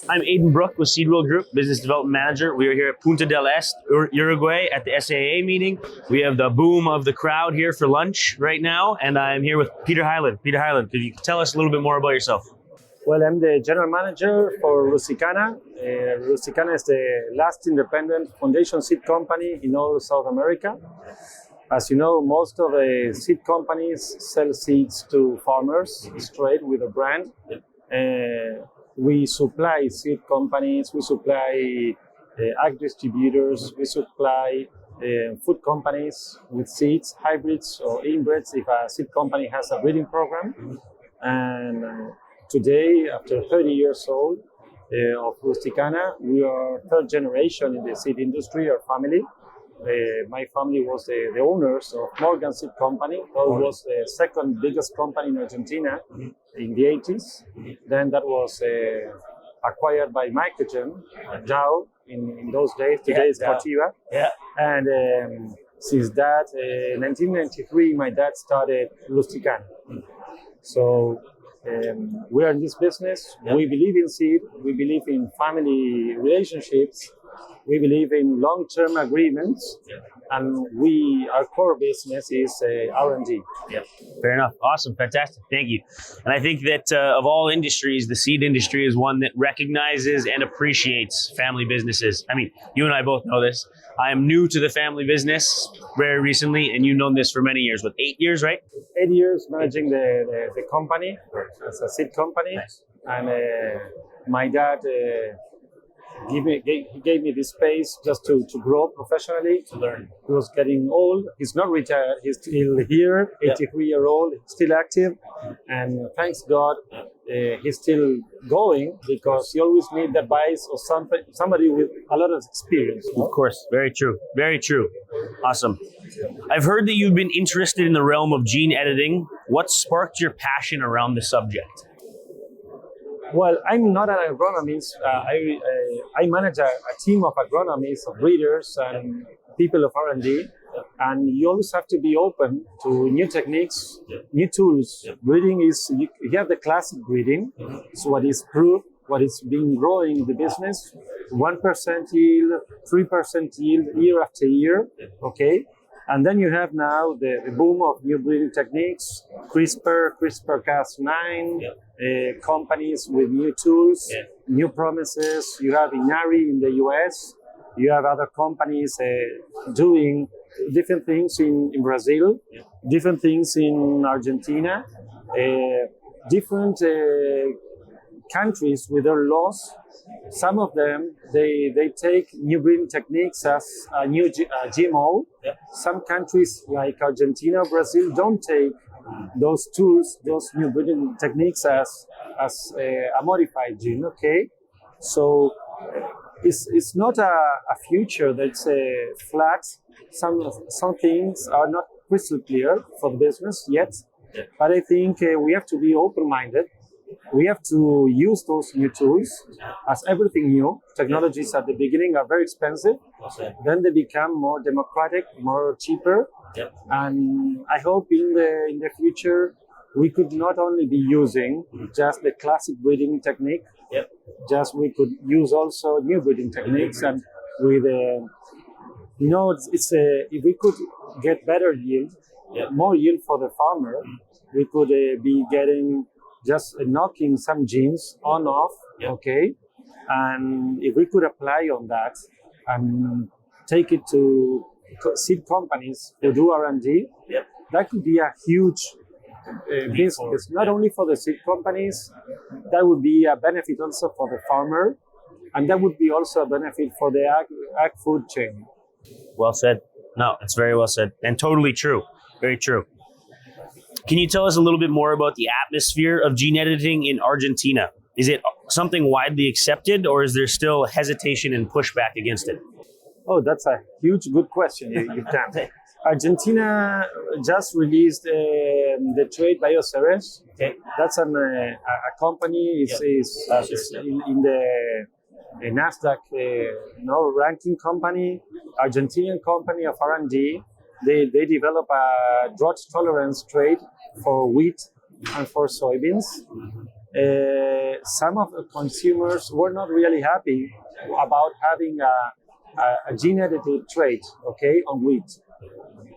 I'm Aiden Brook with Seedwell Group, Business Development Manager. We are here at Punta del Este, Uruguay at the SAA meeting. We have the boom of the crowd here for lunch right now, and I'm here with Peter Hyland. Peter Hyland, could you tell us a little bit more about yourself? Well, I'm the general manager for Rusticana. Rusticana is the last independent foundation seed company in all South America. As you know, most of the seed companies sell seeds to farmers straight with a brand. We supply seed companies, we supply ag distributors, we supply food companies with seeds, hybrids or inbreds if a seed company has a breeding program. And today, after 30 years old of Rusticana, we are third generation in the seed industry, our family. My family was the owners of Morgan Seed Company. That was the second biggest company in Argentina in the 80s. Then that was acquired by Microgen, Dow in those days. Today it's Cortiva. Yeah. And since that, 1993, my dad started Rusticana. So we are in this business. Yeah. We believe in seed. We believe in family relationships. We believe in long-term agreements, and our core business is R&D. Yeah, fair enough. Awesome, fantastic. Thank you. And I think that of all industries, the seed industry is one that recognizes and appreciates family businesses. I mean, you and I both know this. I am new to the family business very recently, and you've known this for many years. What, 8 years, right? 8 years managing the company as a seed company. Nice. And my dad gave me this space just to grow professionally. To learn. He was getting old. He's not retired. He's still here, 83-year-old, still active. And thanks God, he's still going because you always need the advice of somebody with a lot of experience. Of course. Very true. Very true. Awesome. I've heard that you've been interested in the realm of gene editing. What sparked your passion around the subject? Well, I'm not an agronomist. I manage a team of agronomists, of breeders, and people of R&D. And you always have to be open to new techniques, new tools. Breeding is, you have the classic breeding. So what is proved, what is being growing in the business, 1% yield, 3% yield year after year, okay? And then you have now the boom of new breeding techniques, CRISPR-Cas9, companies with new tools, new promises. You have Inari in the US. You have other companies doing different things in Brazil, different things in Argentina, different countries with their laws. Some of them, they take new breeding techniques as a new GMO. Some countries like Argentina, Brazil don't take those tools, those new breeding techniques as a modified gene, okay? So it's not a future that's flat. Some things are not crystal clear for the business yet, but I think we have to be open-minded. We have to use those new tools. As everything new, technologies at the beginning are very expensive. Then they become more democratic, more cheaper. And I hope in the future we could not only be using just the classic breeding technique, just we could use also new breeding techniques. And with if we could get better yield, more yield for the farmer, we could be getting just knocking some genes on off, okay? And if we could apply on that and take it to seed companies who do R&D, that could be a huge business, not only for the seed companies, that would be a benefit also for the farmer, and that would be also a benefit for the ag food chain. Well said. No, it's very well said. And totally true. Very true. Can you tell us a little bit more about the atmosphere of gene editing in Argentina? Is it something widely accepted, or is there still hesitation and pushback against it? Oh, that's a good question you've done. Argentina just released the trade Bioceres. Okay. That's a company is in the NASDAQ ranking company, Argentinian company of R&D. They develop a drought tolerance trait for wheat and for soybeans. some of the consumers were not really happy about having a gene edited trait, okay, on wheat.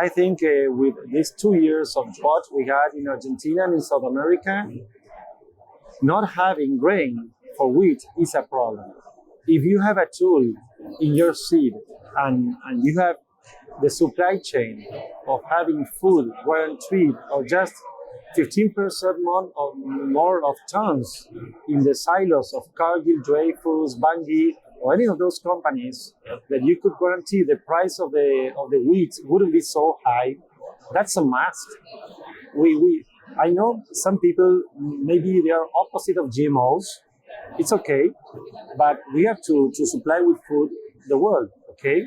I think with these 2 years of drought we had in Argentina and in South America, not having grain for wheat is a problem. If you have a tool in your seed and you have the supply chain of having food guaranteed or just 15% more of tons in the silos of Cargill, Dreyfus, Bunge, or any of those companies, that you could guarantee the price of the wheat wouldn't be so high. That's a must. I know some people, maybe they are opposite of GMOs. It's okay, but we have to supply with food the world. Okay,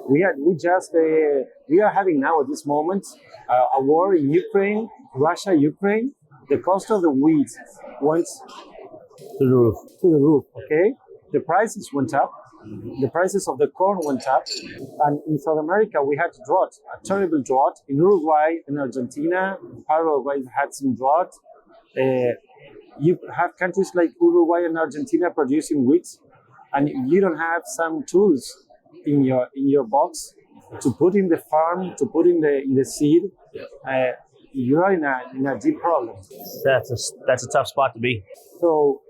we are having now at this moment a war in Ukraine, Russia, Ukraine. The cost of the wheat went To the roof. to the roof. Okay, the prices went up. The prices of the corn went up, and in South America we had drought, a terrible drought. In Uruguay and Argentina, Paraguay had some drought. You have countries like Uruguay and Argentina producing wheat, and you don't have some tools in your box to put in the farm, to put in the seed. You are in a deep problem. That's a tough spot to be. So,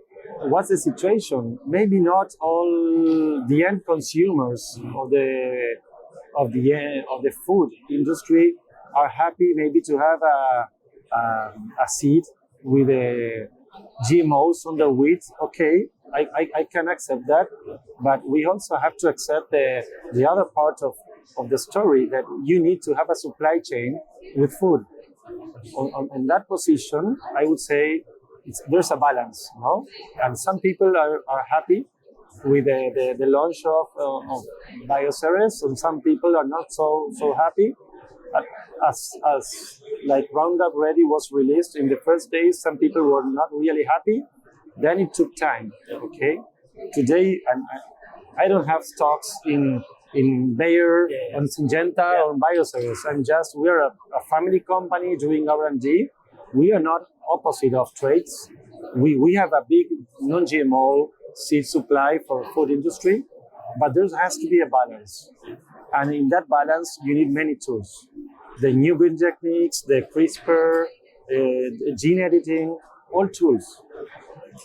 what's the situation? Maybe not all the end consumers of the food industry are happy. Maybe to have a seed with GMOs on the wheat. Okay, I can accept that, but we also have to accept the other part of the story, that you need to have a supply chain with food. On that position, I would say there's a balance, no? And some people are happy with the launch of Bioceres, and some people are not so happy. As like Roundup Ready was released in the first days, some people were not really happy. Then it took time. Okay, today I don't have stocks in Bayer and Syngenta or Bioceres. We're a family company doing R&D. We are not opposite of trades. We have a big non-GMO seed supply for food industry, but there has to be a balance. And in that balance, you need many tools. The new breeding techniques, the CRISPR, gene editing, all tools.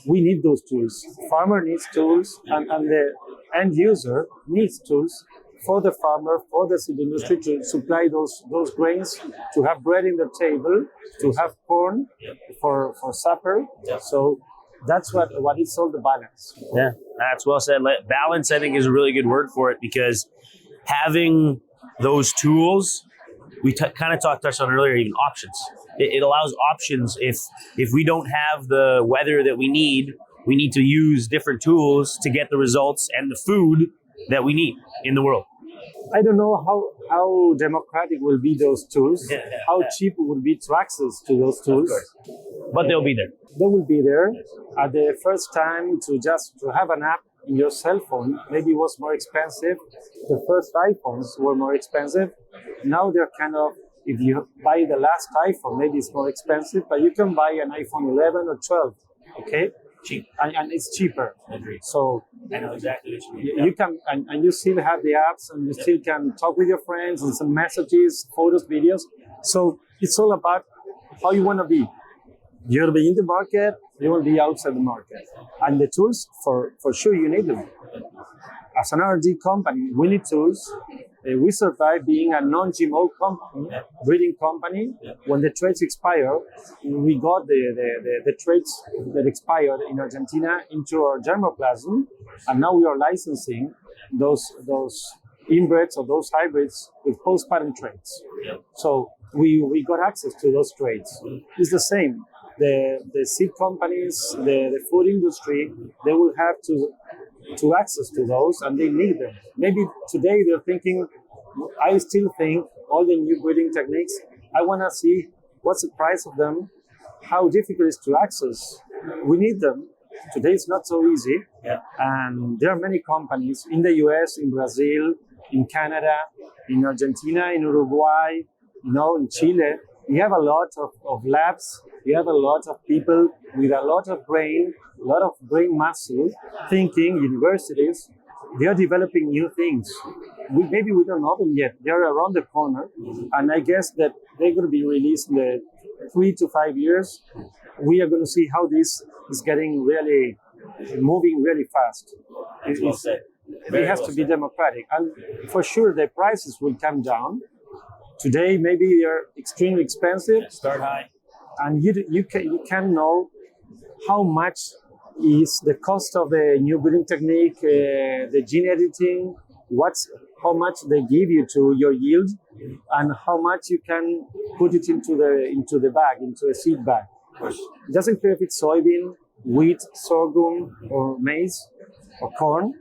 We need those tools. Farmer needs tools, and the end user needs tools for the farmer, for the seed industry to supply those grains, to have bread in the table, to have corn for supper. So that's what is all the balance. Yeah, that's well said. Balance, I think, is a really good word for it, because having those tools, we kind of touched on earlier, even options. It allows options. If we don't have the weather that we need to use different tools to get the results and the food that we need in the world. I don't know how democratic will be those tools, how cheap it will be to access to those tools. But they'll be there. They will be there. At the first time, to have an app in your cell phone, maybe it was more expensive. The first iPhones were more expensive. Now they're kind of, if you buy the last iPhone, maybe it's more expensive, but you can buy an iPhone 11 or 12, okay? Cheap. And it's cheaper. Agreed. So I know exactly what you mean. you can, and you still have the apps, and you still can talk with your friends and some messages, photos, videos. So it's all about how you want to be. You want to be in the market, you want to be outside the market. And the tools, for sure, you need them. As an R&D company, we need tools. We survive being a non-GMO company, breeding company. When the traits expire, we got the traits that expired in Argentina into our germplasm, and now we are licensing those inbreds or those hybrids with post-patent traits. So we got access to those traits. It's the same. The seed companies, the food industry, they will have to access to those, and they need them. Maybe today they're thinking, I still think all the new breeding techniques, I want to see what's the price of them, how difficult it is to access. We need them. Today it's not so easy. And there are many companies in the US, in Brazil, in Canada, in Argentina, in Uruguay, in Chile. We have a lot of labs you have a lot of people with a lot of brain muscle, thinking universities. They are developing new things. Maybe we don't know them yet. They're around the corner, and I guess that they're going to be released in the 3 to 5 years. We are going to see how this is getting really moving really fast. It has to be democratic, and for sure the prices will come down. Today, maybe they're extremely expensive. Start high. And you can know how much is the cost of the new breeding technique, the gene editing, how much they give you to your yield, and how much you can put it into the bag, into a seed bag. It doesn't care if it's soybean, wheat, sorghum, or maize, or corn.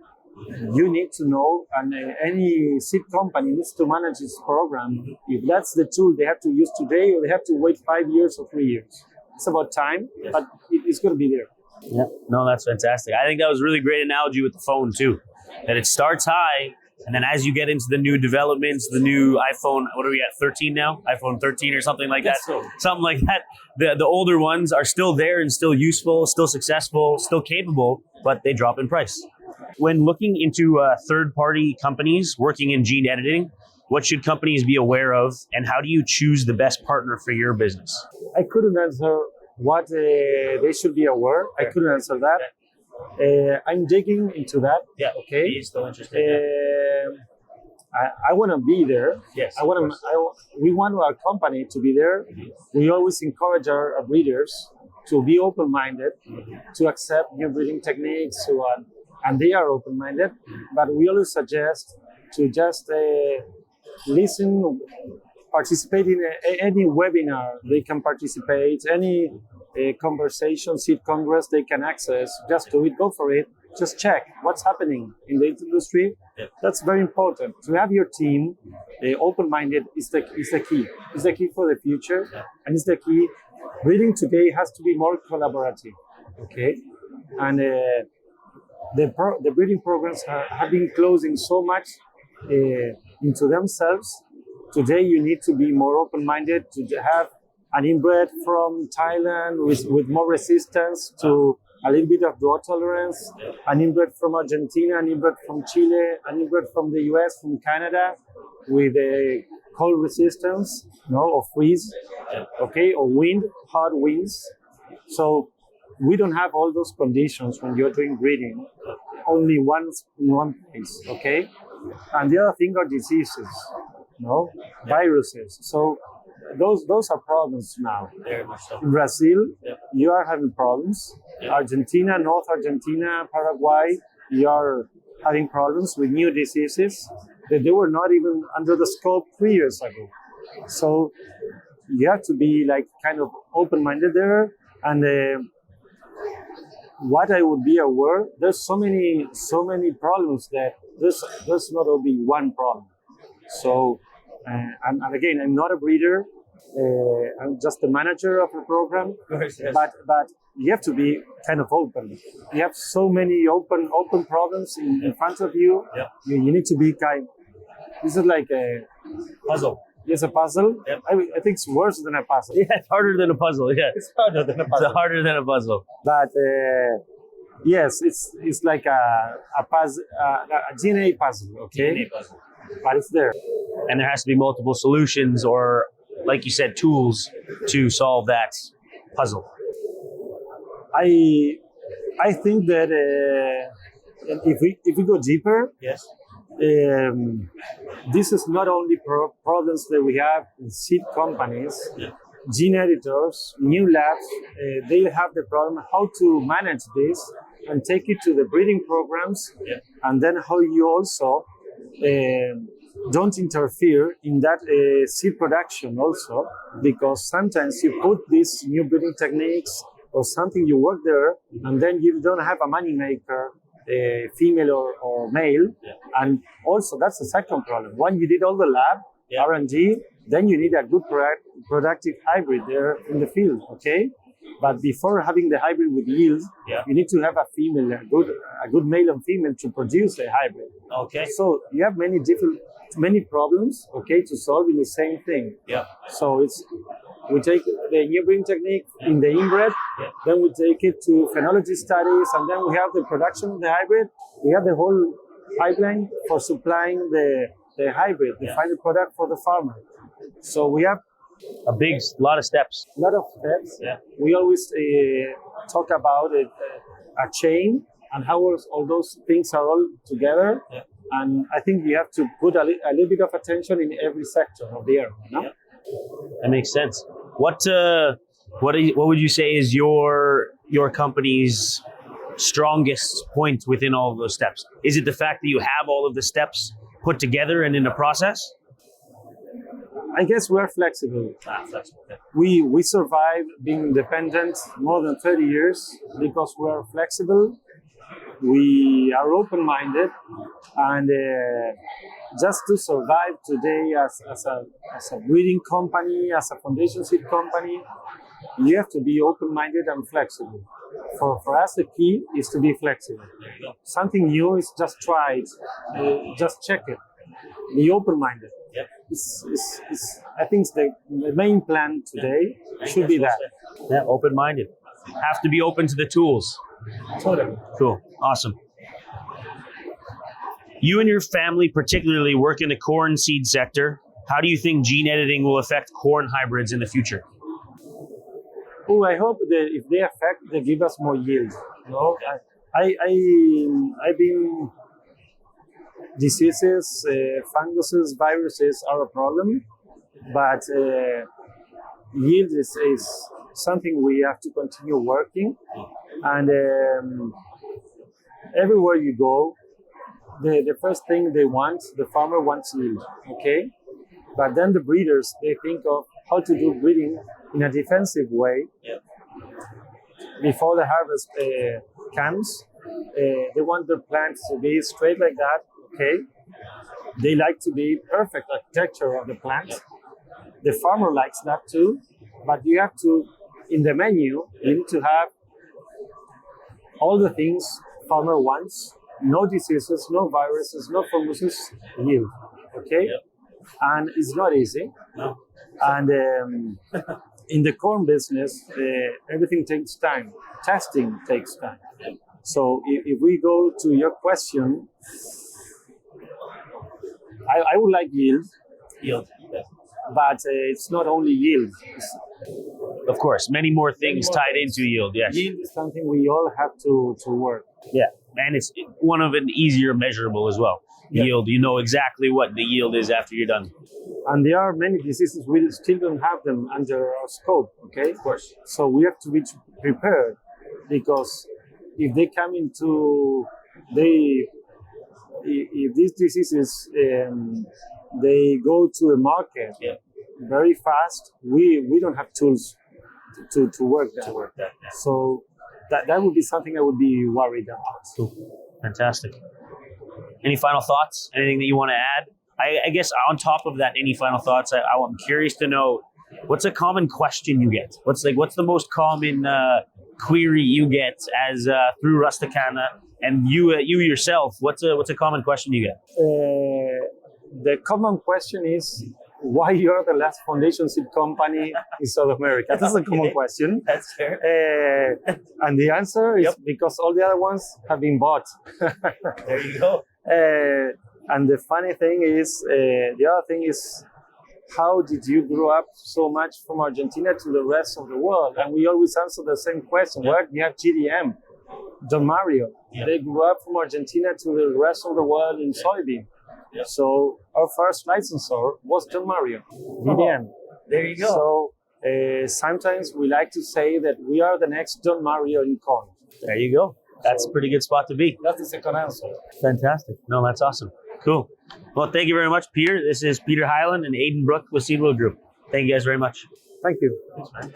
You need to know, and any seed company needs to manage its program. If that's the tool they have to use today, or they have to wait 5 years or 3 years. It's about time, but it's going to be there. Yeah, no, that's fantastic. I think that was a really great analogy with the phone too. That it starts high, and then as you get into the new developments, the new iPhone, what are we at, 13 now? iPhone 13 or something like that? So. Something like that. The older ones are still there and still useful, still successful, still capable, but they drop in price. When looking into third-party companies working in gene editing, what should companies be aware of, and how do you choose the best partner for your business? I couldn't answer what they should be aware. I couldn't answer that. I'm digging into that. Yeah. Okay. He's still interested. I want to be there. Yes. We want our company to be there. We always encourage our breeders to be open-minded, to accept new breeding techniques, so on. And they are open-minded. But we always suggest to just listen, participate in any webinar they can participate, any conversation, seed congress they can access. Just do it, go for it. Just check what's happening in the industry. Yeah. That's very important. To have your team open-minded is the key. It's the key for the future, and it's the key. Breeding today has to be more collaborative. Okay, and the breeding programs have been closing so much into themselves. Today, you need to be more open-minded, to have an inbred from Thailand with more resistance to a little bit of drought tolerance, an inbred from Argentina, an inbred from Chile, an inbred from the US, from Canada, with a cold resistance, or freeze, okay, or wind, hard winds. So we don't have all those conditions when you're doing breeding, only in one place, okay? And the other thing are diseases, viruses. So those are problems now. Very much so. In Brazil, you are having problems. Argentina, North Argentina, Paraguay, you are having problems with new diseases that they were not even under the scope 3 years ago. So you have to be kind of open-minded there. And what I would be aware, there's so many problems that there's not only one problem. So, and again, I'm not a breeder. I'm just the manager of the program. Yes. But you have to be kind of open. You have so many open problems in front of you. Yeah. You need to be this is like a Puzzle. It's a puzzle. Yep. I think it's worse than a puzzle. Yeah, it's harder than a puzzle. Yeah, It's harder than a puzzle. it's harder than a puzzle. But yes, it's like a puzzle, a DNA puzzle. Okay, DNA puzzle. but it's there. And there has to be multiple solutions, or like you said, tools to solve that puzzle. I think that if we go deeper, Yes. this is not only problems that we have in seed companies, gene editors, new labs. They have the problem how to manage this and take it to the breeding programs, and then how you also don't interfere in that seed production also, because sometimes you put these new breeding techniques or something, you work there, and then you don't have a money maker, female or male. And also that's the second problem. When you did all the lab, R&D, then you need a good productive hybrid there in the field, okay? But before having the hybrid with yield, you need to have a female, a good male and female to produce a hybrid. Okay. So you have many different many problems, okay, to solve in the same thing. Yeah. So we take the new breeding technique in the inbred, then we take it to phenology studies, and then we have the production of the hybrid. We have the whole pipeline for supplying the hybrid, the final product for the farmer. So we have A lot of steps. a lot of steps. Yeah. We always talk about a chain and how all those things are all together. Yeah. And I think you have to put a little bit of attention in every sector of the area. No? Yeah. That makes sense. What would you say is your company's strongest point within all of those steps? Is it the fact that you have all of the steps put together and in a process? I guess we're flexible. Flexible. We survive being independent more than 30 years because we are flexible. We are open-minded, and just to survive today as a breeding company, as a foundation seed company, you have to be open-minded and flexible. For us, the key is to be flexible. Something new is just try it, just check it. Be open-minded. Yep. I think the main plan today should be that. Yeah, open-minded. Have to be open to the tools. Totally. Cool. Awesome. You and your family particularly work in the corn seed sector. How do you think gene editing will affect corn hybrids in the future? Oh, I hope that if they give us more yield. You know, I've been diseases, funguses, viruses are a problem, but yield is something we have to continue working. And everywhere you go, the first thing the farmer wants yield, okay? But then the breeders, they think of how to do breeding in a defensive way. Yeah. Before the harvest comes. They want their plants to be straight like that, okay? They like to be perfect architecture of the plant. The farmer likes that too, but you have to, in the menu, you need to have all the things farmer wants, no diseases, no viruses, no funguses, yield, okay? Yeah. And it's not easy. No. And in the corn business, everything takes time. Testing takes time. So if we go to your question, I would like yield. Yield. Yeah. But it's not only yield. Of course, many more things tied into yield, yes. Yield is something we all have to work. Yeah, and it's one of an easier measurable as well. Yeah. Yield, you know exactly what the yield is after you're done. And there are many diseases we still don't have them under our scope, okay? Of course. So we have to be prepared, because if they come into, if these diseases, they go to the market very fast, we don't have tools to work that. Yeah. So that would be something I would be worried about. Cool. Fantastic. Any final thoughts? Anything that you want to add? I guess on top of that, any final thoughts? I'm curious to know, what's a common question you get? What's the most common query you get as through Rusticana, and you yourself? What's a common question you get? The common question is, why you're the last foundation seed company in South America? That's a common question. That's fair. And the answer is because all the other ones have been bought. There you go. And the funny thing is, the other thing is, how did you grow up so much from Argentina to the rest of the world? And we always answer the same question. Well, you have GDM, Don Mario. They grew up from Argentina to the rest of the world in soybean. Yeah. So our first licensor was Don Mario, GDM. There you go. So sometimes we like to say that we are the next Don Mario in corn. There you go. That's a pretty good spot to be. That's the second answer. Fantastic. No, that's awesome. Cool. Well, thank you very much, Peter. This is Peter Hyland and Aiden Brook with Seedwell Group. Thank you guys very much. Thank you. Thanks, man.